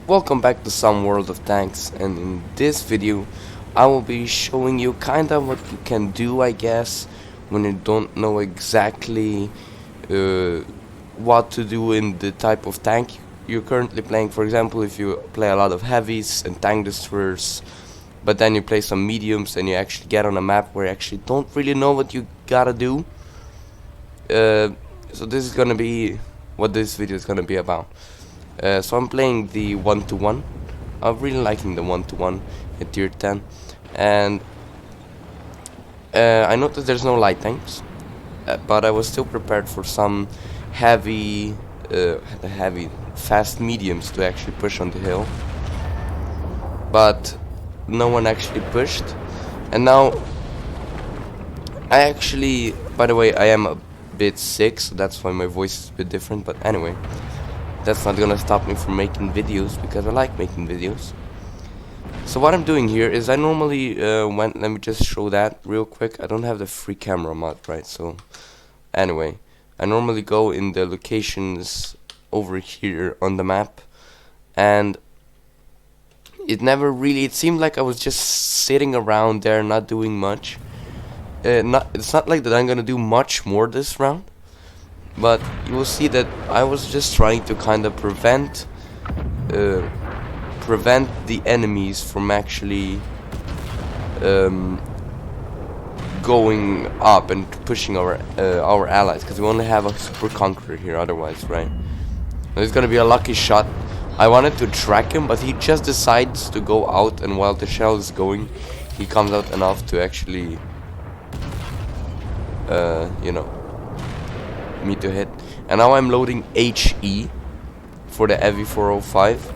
Welcome back to Some World of Tanks, and in this video I will be showing you kinda what you can do, I guess, when you don't know exactly what to do in the type of tank you're currently playing. For example, if you play a lot of heavies and tank destroyers, but then you play some mediums and you actually get on a map where you actually don't really know what you gotta do. So this is gonna be what this video is gonna be about. So I'm playing the 1-to-1. I'm really liking the 1-to-1 at tier 10, and I noticed there's no light tanks, but I was still prepared for some heavy fast mediums to actually push on the hill, but no one actually pushed. And now I actually, by the way, I am a bit sick, so that's why my voice is a bit different, but anyway, that's not gonna stop me from making videos, because I like making videos. So what I'm doing here is I normally let me just show that real quick. I don't have the free camera mod, right? So anyway, I normally go in the locations over here on the map, and it seemed like I was just sitting around there not doing much. It's not like that I'm gonna do much more this round, but you will see that I was just trying to kind of prevent the enemies from actually going up and pushing our allies, because we only have a super conqueror here otherwise, right? There's gonna be a lucky shot. I wanted to track him, but he just decides to go out, and while the shell is going, he comes out enough to actually you know, me to hit. And now I'm loading HE for the Heavy 405,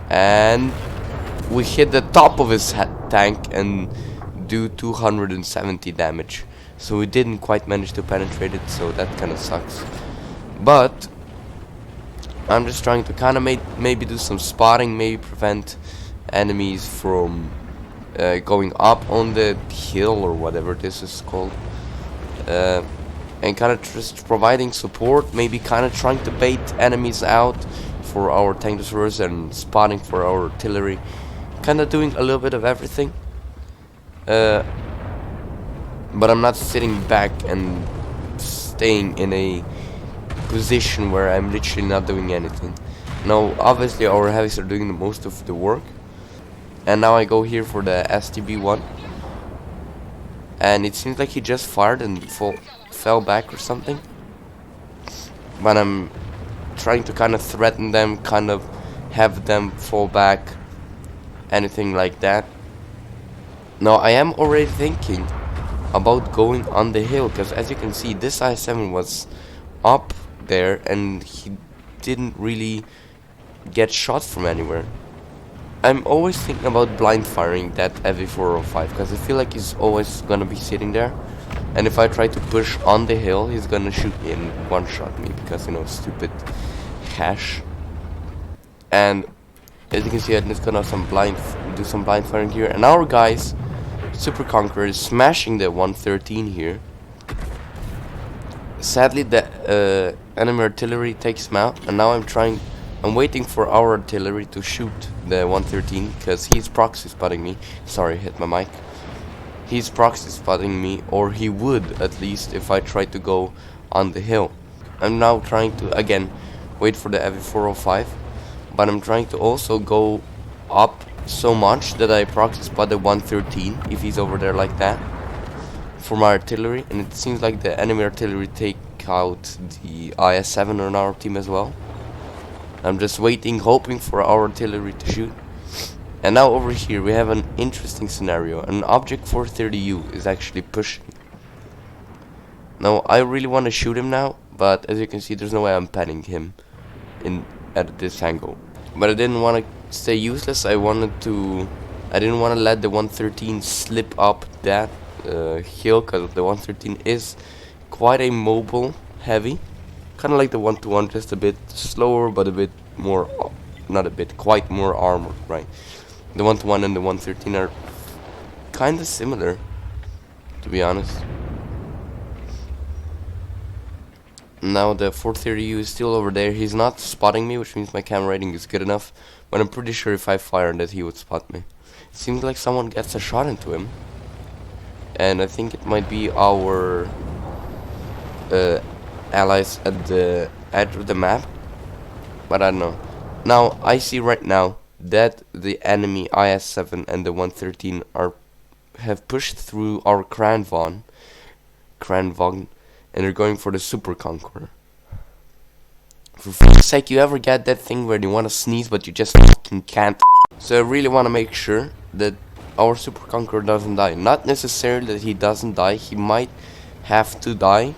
and we hit the top of his tank and do 270 damage. So we didn't quite manage to penetrate it, so that kind of sucks. But I'm just trying to kind of maybe do some spotting, maybe prevent enemies from going up on the hill or whatever this is called, and kind of just providing support, maybe kind of trying to bait enemies out for our tank destroyers and spotting for our artillery, kind of doing a little bit of everything. But I'm not sitting back and staying in a position where I'm literally not doing anything. Now obviously our heavies are doing the most of the work, and now I go here for the STB1, and it seems like he just fired and fell back or something, but I'm trying to kind of threaten them, kind of have them fall back, anything like that. Now I am already thinking about going on the hill, because as you can see, this I-7 was up there and he didn't really get shot from anywhere. I'm always thinking about blind firing that Heavy 405, because I feel like he's always gonna be sitting there, and if I try to push on the hill, he's gonna shoot me and one-shot me, because, you know, stupid hash. And as you can see, I'm just gonna do some blind firing here, and our guys, Super Conqueror, is smashing the 113 here. Sadly, the enemy artillery takes him out, and now I'm waiting for our artillery to shoot the 113, because he's proxy spotting me. Sorry, hit my mic. He's proxy spotting me, or he would at least if I try to go on the hill. I'm now trying to again wait for the Heavy 405, but I'm trying to also go up so much that I proxy spot the 113 if he's over there like that for my artillery. And it seems like the enemy artillery take out the IS-7 on our team as well. I'm just waiting, hoping for our artillery to shoot. And now over here we have an interesting scenario. An Object 430U is actually pushing. Now I really want to shoot him now, but as you can see, there's no way I'm panning him at this angle. But I didn't want to stay useless. I didn't want to let the 113 slip up that hill, because the 113 is quite a mobile heavy. Kind of like the 1-to-1, just a bit slower, but a bit more, quite more armored, right? The 1-to-1 and the 113 are kind of similar, to be honest. Now the 430U is still over there. He's not spotting me, which means my camera rating is good enough. But I'm pretty sure if I fired that he would spot me. It seems like someone gets a shot into him. And I think it might be our allies at the edge of the map. But I don't know. Now, I see right now that the enemy IS-7 and the 113 have pushed through our Kranvagn, and they're going for the Super Conqueror. For fuck's sake, you ever get that thing where you want to sneeze but you just fucking can't? So I really want to make sure that our Super Conqueror doesn't die. Not necessarily that he doesn't die, he might have to die,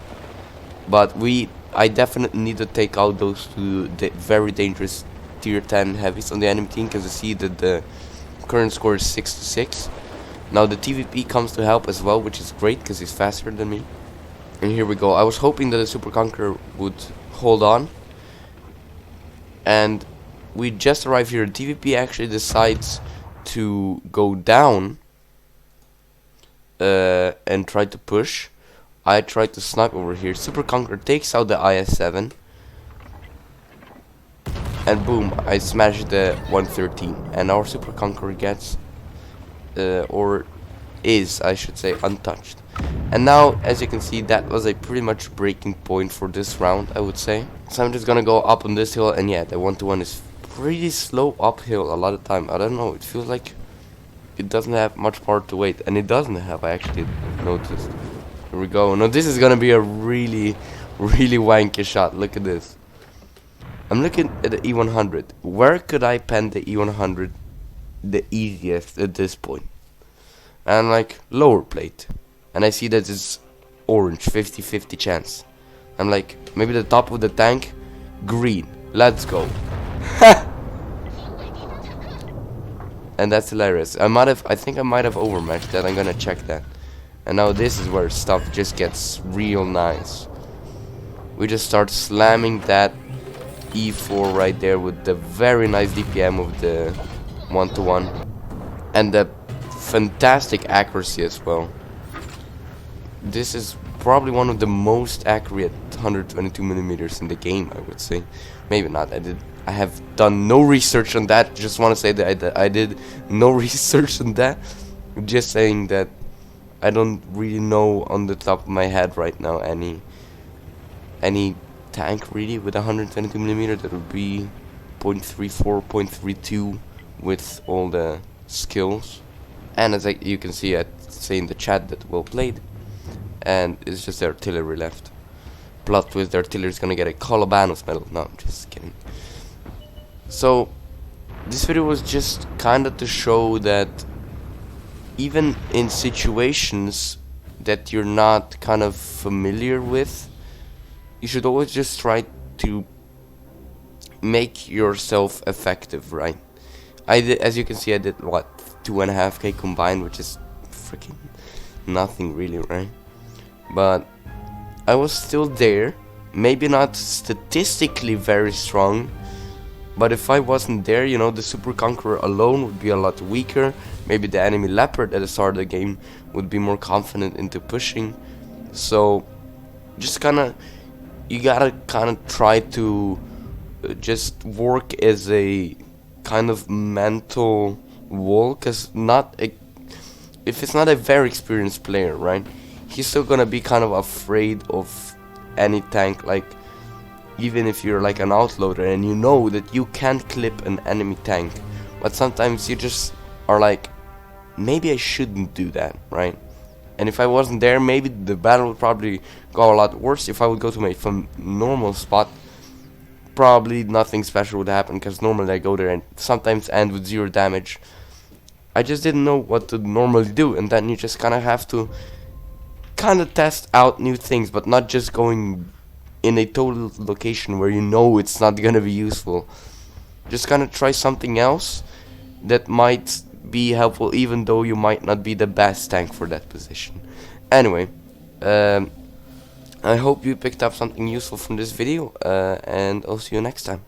but I definitely need to take out those two very dangerous tier 10 heavies on the enemy team, because I see that the current score is 6-6. Now the TVP comes to help as well, which is great because he's faster than me. And here we go. I was hoping that the Super Conqueror would hold on, and we just arrived here. The TVP actually decides to go down and try to push. I tried to snipe over here. Super Conqueror takes out the IS-7, and boom, I smashed the 113, and our Super Conqueror gets or is, I should say, untouched. And now, as you can see, that was a pretty much breaking point for this round, I would say. So I'm just gonna go up on this hill, and yeah, the 1-to-1 is pretty slow uphill a lot of time. I don't know, it feels like it doesn't have much power to weight, and it doesn't have, I actually noticed. Here we go. Now this is gonna be a really wanky shot. Look at this. I'm looking at the E100. Where could I pen the E100 the easiest at this point? And I'm like, lower plate. And I see that it's orange, 50-50 chance. I'm like, maybe the top of the tank, green. Let's go. And that's hilarious. I think I might have overmatched that. I'm gonna check that. And now this is where stuff just gets real nice. We just start slamming that E4 right there with the very nice DPM of the 1-to-1. And the fantastic accuracy as well. This is probably one of the most accurate 122mm in the game, I would say. Maybe not. I have done no research on that. Just want to say that I did no research on that. Just saying that I don't really know on the top of my head right now any tank really with 122mm that would be 0.34, 0.32 with all the skills. And as you can see, I say in the chat that well played. And it's just the artillery left. Plot twist, the artillery is gonna get a Colobanos medal. No, I'm just kidding. So this video was just kinda to show that even in situations that you're not kind of familiar with, you should always just try to make yourself effective, right? As you can see, I did what, 2.5k combined, which is freaking nothing really, right? But I was still there, maybe not statistically very strong, but if I wasn't there, you know, the Super Conqueror alone would be a lot weaker. Maybe the enemy Leopard at the start of the game would be more confident into pushing. So just you gotta kinda try to just work as a kind of mental wall, cause if it's not a very experienced player, right, he's still gonna be kind of afraid of any tank. Like, even if you're like an outloader and you know that you can't clip an enemy tank, but sometimes you just are like, maybe I shouldn't do that, right? And if I wasn't there, maybe the battle would probably go a lot worse. If I would go to my normal spot, probably nothing special would happen, because normally I go there and sometimes end with 0 damage. I just didn't know what to normally do, and then you just kind of have to test out new things, but not just going in a total location where you know it's not gonna be useful. Just try something else that might be helpful, even though you might not be the best tank for that position. Anyway, I hope you picked up something useful from this video, and I'll see you next time.